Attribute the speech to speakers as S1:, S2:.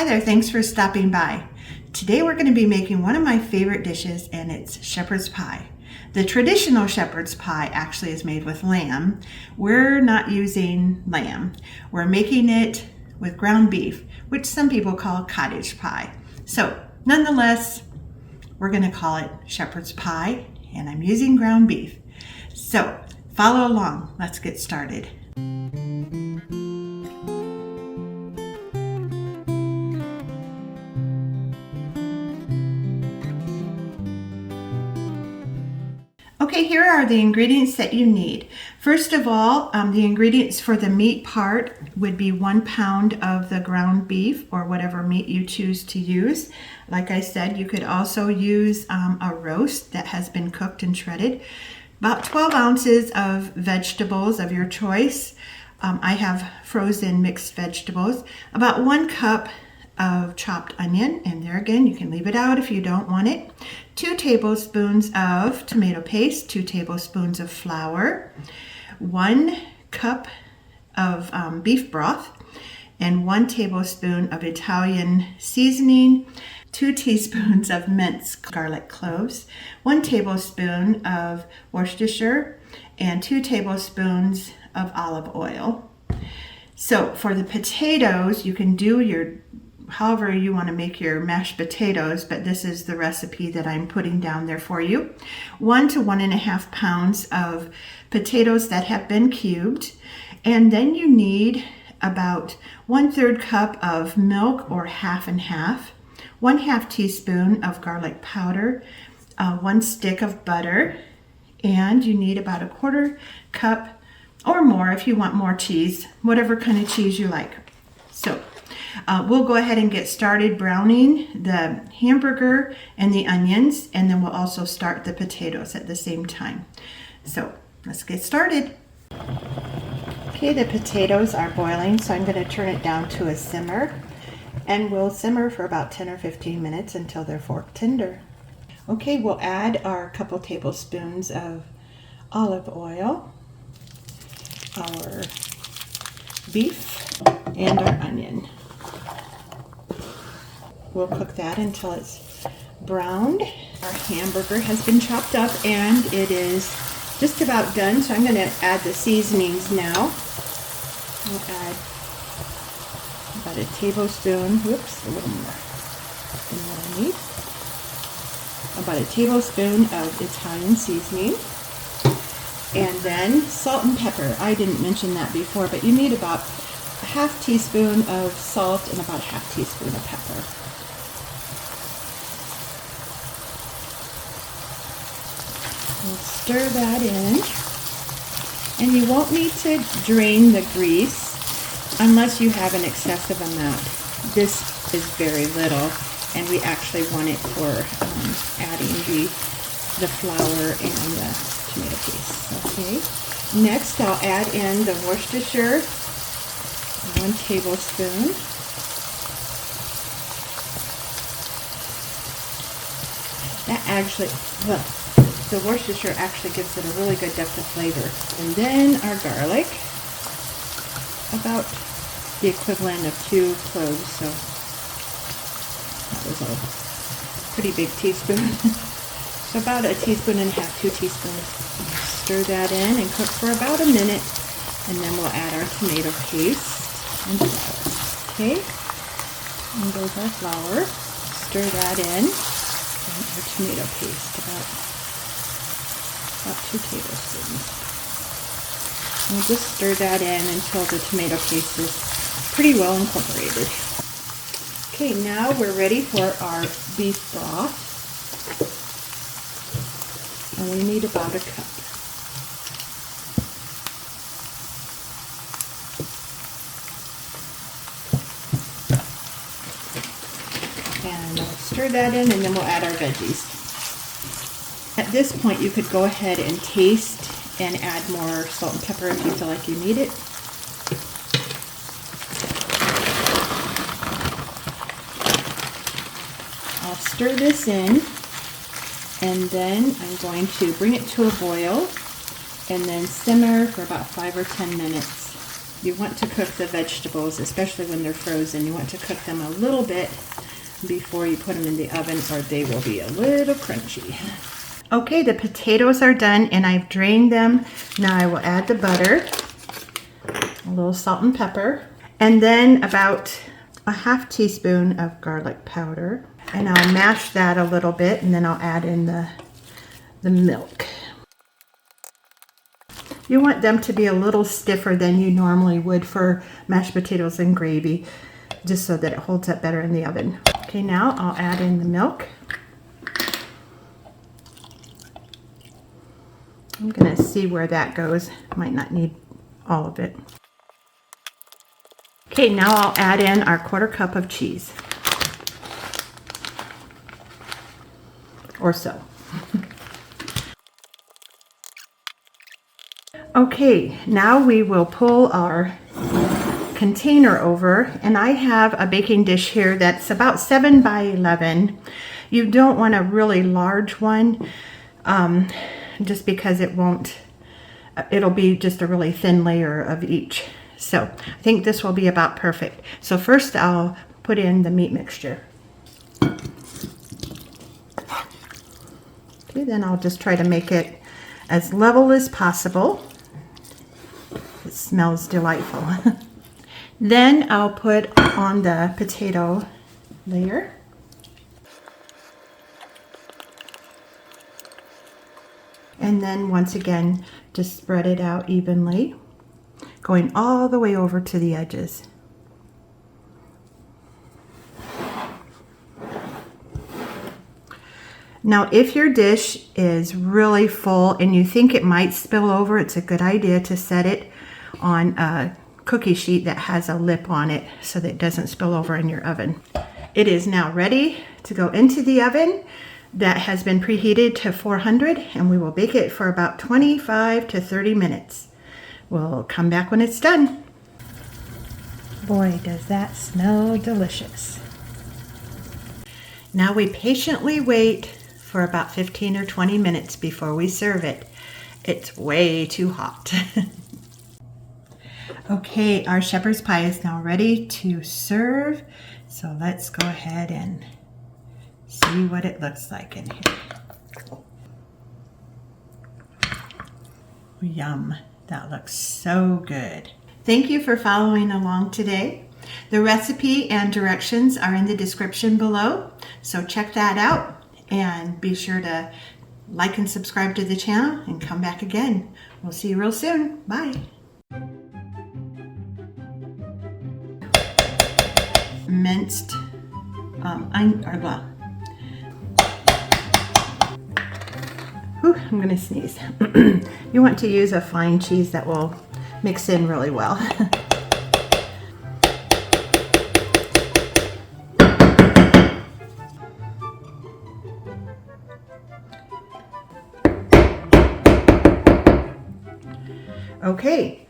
S1: Hi there, thanks for stopping by. Today we're going to be making one of my favorite dishes, and it's shepherd's pie. The traditional shepherd's pie actually is made with lamb. We're not using lamb. We're making it with ground beef, which some people call cottage pie. So nonetheless, we're going to call it shepherd's pie, and I'm using ground beef. So follow along, let's get started. Okay, here are the ingredients that you need. First of all, the ingredients for the meat part would be 1 pound of the ground beef or whatever meat you choose to use. Like I said, you could also use a roast that has been cooked and shredded. About 12 ounces of vegetables of your choice. I have frozen mixed vegetables. About 1 cup of chopped onion, and there again, you can leave it out if you don't want it. 2 tablespoons of tomato paste, 2 tablespoons of flour, 1 cup of beef broth, and 1 tablespoon of Italian seasoning, 2 teaspoons of minced garlic cloves, 1 tablespoon of Worcestershire, and 2 tablespoons of olive oil. So for the potatoes, you can do your however you want to make your mashed potatoes, but this is the recipe that I'm putting down there for you. 1 to 1.5 pounds of potatoes that have been cubed, and then you need about 1/3 cup of milk or half and half, 1/2 teaspoon of garlic powder, 1 stick of butter, and you need about 1/4 cup or more if you want more cheese, whatever kind of cheese you like. So we'll go ahead and get started browning the hamburger and the onions, and then we'll also start the potatoes at the same time. So let's get started. Okay, the potatoes are boiling, so I'm going to turn it down to a simmer, and we'll simmer for about 10 or 15 minutes until they're fork tender. Okay, we'll add our couple tablespoons of olive oil, our beef, and our onion. We'll cook that until it's browned. Our hamburger has been chopped up and it is just about done, so I'm going to add the seasonings now. We'll add about a tablespoon, whoops, a little more than what I need. About a tablespoon of Italian seasoning. And then salt and pepper. I didn't mention that before, but you need about a 1/2 teaspoon of salt and about a 1/2 teaspoon of pepper. We'll stir that in, and you won't need to drain the grease unless you have an excessive amount. This is very little, and we actually want it for adding the flour and the tomato paste. Okay. Next, I'll add in the Worcestershire, 1 tablespoon. That actually, well, the Worcestershire actually gives it a really good depth of flavor. And then our garlic, about the equivalent of 2 cloves, so that was a pretty big teaspoon. So about 1.5 teaspoons, 2 teaspoons. Stir that in and cook for about a minute, and then we'll add our tomato paste and flour. Okay, and goes our flour. Stir that in, and our tomato paste, about 2 tablespoons. And we'll just stir that in until the tomato paste is pretty well incorporated. Okay, now we're ready for our beef broth, and we need about 1 cup. And I'll stir that in, and then we'll add our veggies. At this point, you could go ahead and taste and add more salt and pepper if you feel like you need it. I'll stir this in, and then I'm going to bring it to a boil and then simmer for about 5 or 10 minutes. You want to cook the vegetables, especially when they're frozen. You want to cook them a little bit before you put them in the oven, or they will be a little crunchy. Okay, the potatoes are done and I've drained them. Now I will add the butter, a little salt and pepper, and then about a half teaspoon of garlic powder. And I'll mash that a little bit, and then I'll add in the milk. You want them to be a little stiffer than you normally would for mashed potatoes and gravy, just so that it holds up better in the oven. Okay, now I'll add in the milk. I'm gonna see where that goes. Might not need all of it. Okay, now I'll add in our 1/4 cup of cheese. Or so. Okay, now we will pull our container over, and I have a baking dish here that's about 7 by 11. You don't want a really large one, just because it'll be just a really thin layer of each. So I think this will be about perfect. So first I'll put in the meat mixture. Okay, then I'll just try to make it as level as possible. It smells delightful. Then I'll put on the potato layer. And then once again, just spread it out evenly, going all the way over to the edges. Now, if your dish is really full and you think it might spill over, it's a good idea to set it on a cookie sheet that has a lip on it so that it doesn't spill over in your oven. It is now ready to go into the oven that has been preheated to 400, and we will bake it for about 25 to 30 minutes. We'll come back when it's done. Boy, does that smell delicious. Now we patiently wait for about 15 or 20 minutes before we serve it. It's way too hot. Okay, our shepherd's pie is now ready to serve. So let's go ahead and see what it looks like in here. Yum, that looks so good. Thank you for following along today. The recipe and directions are in the description below, so check that out. And be sure to like and subscribe to the channel and come back again. We'll see you real soon. Bye. Minced I'm gonna sneeze. You want to use a fine cheese that will mix in really well. Okay,